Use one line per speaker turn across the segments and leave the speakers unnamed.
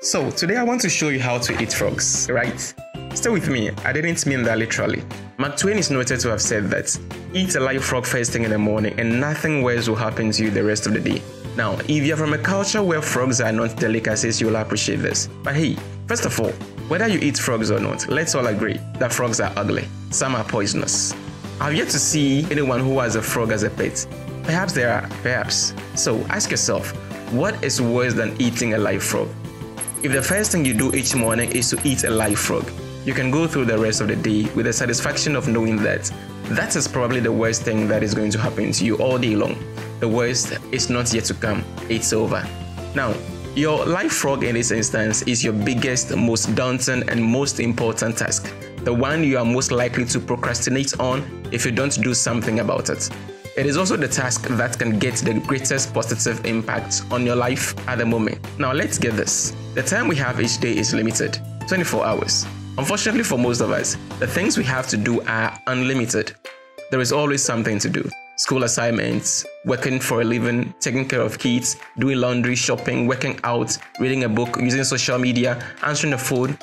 So today I want to show you how to eat frogs, right? Stay with me, I didn't mean that literally. Twain is noted to have said that, eat a live frog first thing in the morning and nothing worse will happen to you the rest of the day. Now, if you're from a culture where frogs are not delicacies, you'll appreciate this. But hey, first of all, whether you eat frogs or not, let's all agree that frogs are ugly. Some are poisonous. I've yet to see anyone who has a frog as a pet. Perhaps there are, perhaps. So ask yourself, what is worse than eating a live frog? If the first thing you do each morning is to eat a live frog, you can go through the rest of the day with the satisfaction of knowing that that is probably the worst thing that is going to happen to you all day long. The worst is not yet to come, it's over. Now, your live frog in this instance is your biggest, most daunting and most important task. The one you are most likely to procrastinate on if you don't do something about it. It is also the task that can get the greatest positive impact on your life at the moment. Now let's get this. The time we have each day is limited, 24 hours. Unfortunately for most of us, the things we have to do are unlimited. There is always something to do. School assignments, working for a living, taking care of kids, doing laundry, shopping, working out, reading a book, using social media, answering the phone,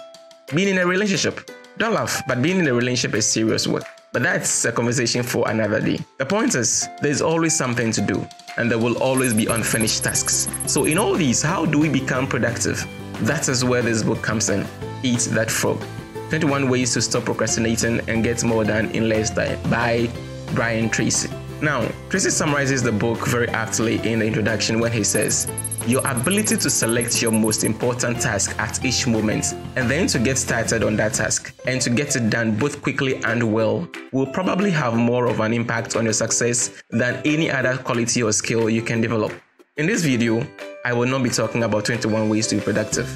being in a relationship. Don't laugh, but being in a relationship is serious work. But that's a conversation for another day. The point is, there's always something to do, and there will always be unfinished tasks. So in all these, how do we become productive? That is where this book comes in. Eat That Frog. 21 Ways to Stop Procrastinating and Get More Done in Less Time by Brian Tracy. Now, Tracy summarizes the book very aptly in the introduction when he says, your ability to select your most important task at each moment and then to get started on that task and to get it done both quickly and well will probably have more of an impact on your success than any other quality or skill you can develop. In this video, I will not be talking about 21 ways to be productive.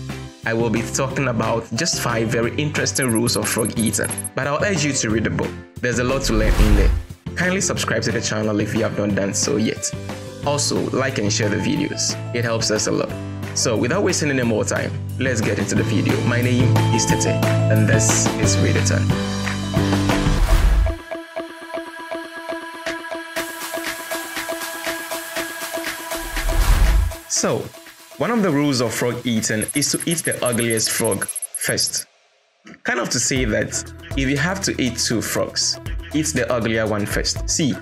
I will be talking about just 5 very interesting rules of frog eating. But I'll urge you to read the book. There's a lot to learn in there. Kindly subscribe to the channel if you have not done so yet. Also, like and share the videos. It helps us a lot. So without wasting any more time, let's get into the video. My name is Tete, and this is Read It. So, one of the rules of frog eating is to eat the ugliest frog first. Kind of to say that if you have to eat 2 frogs, eat the uglier one first. See,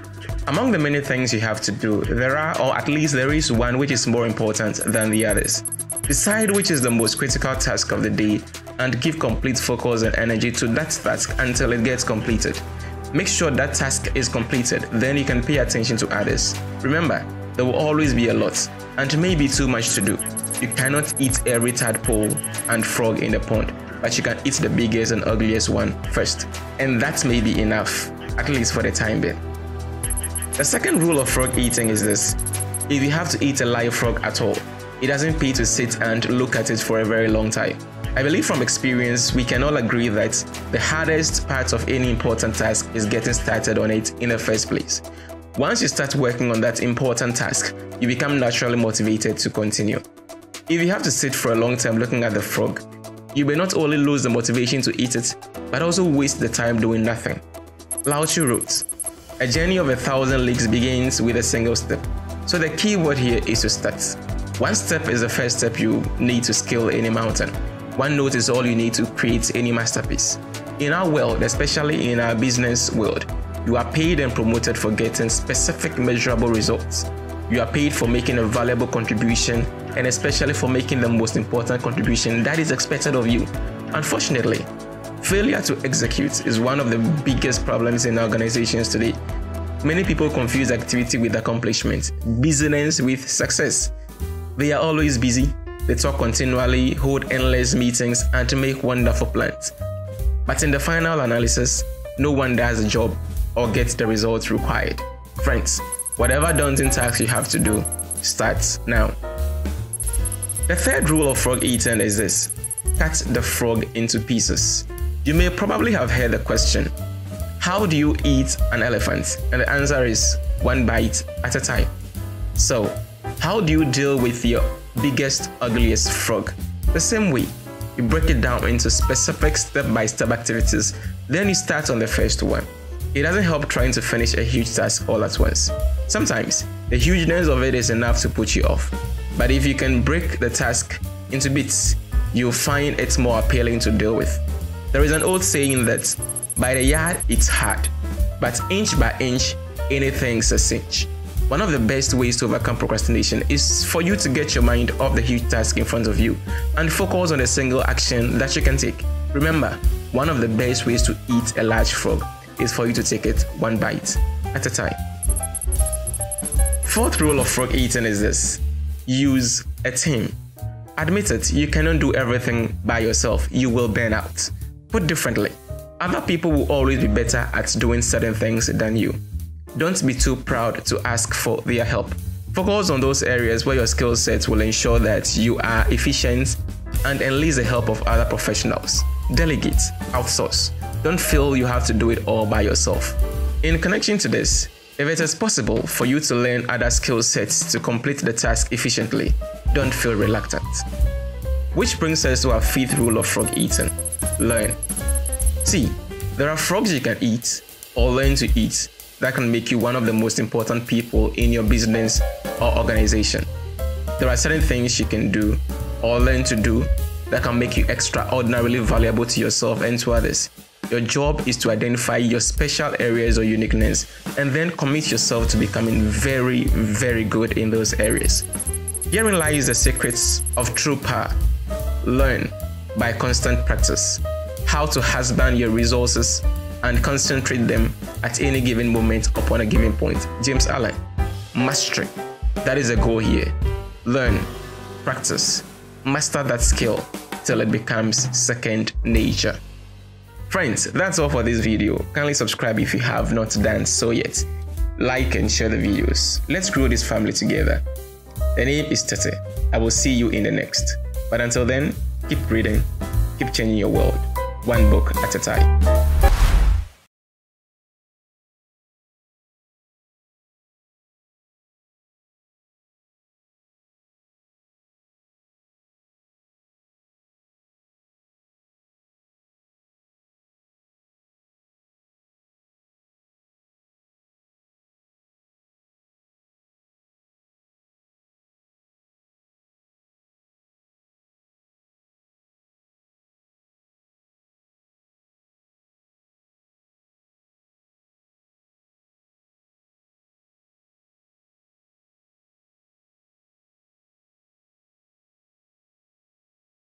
among the many things you have to do, there are, or at least there is one which is more important than the others. Decide which is the most critical task of the day and give complete focus and energy to that task until it gets completed. Make sure that task is completed, then you can pay attention to others. Remember, there will always be a lot, and maybe too much to do. You cannot eat every tadpole and frog in the pond, but you can eat the biggest and ugliest one first. And that may be enough, at least for the time being. The second rule of frog eating is this. If you have to eat a live frog at all, it doesn't pay to sit and look at it for a very long time. I believe from experience, we can all agree that the hardest part of any important task is getting started on it in the first place. Once you start working on that important task, you become naturally motivated to continue. If you have to sit for a long time looking at the frog, you may not only lose the motivation to eat it, but also waste the time doing nothing. Lao Tzu wrote, a journey of 1,000 leagues begins with a single step. So the key word here is to start. One step is the first step you need to scale any mountain. One note is all you need to create any masterpiece. In our world, especially in our business world, you are paid and promoted for getting specific measurable results. You are paid for making a valuable contribution and especially for making the most important contribution that is expected of you. Unfortunately, failure to execute is one of the biggest problems in organizations today. Many people confuse activity with accomplishment, busyness with success. They are always busy, they talk continually, hold endless meetings, and make wonderful plans. But in the final analysis, no one does the job or gets the results required. Friends, whatever daunting task you have to do, start now. The third rule of frog eating is this. Cut the frog into pieces. You may probably have heard the question, how do you eat an elephant? And the answer is 1 bite at a time. So, how do you deal with your biggest, ugliest frog? The same way, you break it down into specific step-by-step activities, then you start on the first one. It doesn't help trying to finish a huge task all at once. Sometimes, the hugeness of it is enough to put you off. But if you can break the task into bits, you'll find it more appealing to deal with. There is an old saying that by the yard it's hard, but inch by inch anything's a cinch. One of the best ways to overcome procrastination is for you to get your mind off the huge task in front of you and focus on a single action that you can take. Remember, one of the best ways to eat a large frog is for you to take it one bite at a time. Fourth rule of frog eating is this: use a team. Admit it, you cannot do everything by yourself. You will burn out. Put differently, other people will always be better at doing certain things than you. Don't be too proud to ask for their help. Focus on those areas where your skill sets will ensure that you are efficient, and enlist the help of other professionals. Delegate, outsource. Don't feel you have to do it all by yourself. In connection to this, if it is possible for you to learn other skill sets to complete the task efficiently, don't feel reluctant. Which brings us to our fifth rule of frog eating: learn. See, there are frogs you can eat or learn to eat that can make you one of the most important people in your business or organization. There are certain things you can do or learn to do that can make you extraordinarily valuable to yourself and to others. Your job is to identify your special areas or uniqueness and then commit yourself to becoming very, very good in those areas. Herein lies the secrets of true power. Learn by constant practice how to husband your resources and concentrate them at any given moment upon a given point. James Allen. Mastery. That is the goal here. Learn, practice, master that skill till it becomes second nature. Friends, that's all for this video. Kindly subscribe if you have not done so yet. Like and share the videos. Let's grow this family together. The name is Tete. I will see you in the next. But until then, keep reading, keep changing your world, one book at a time.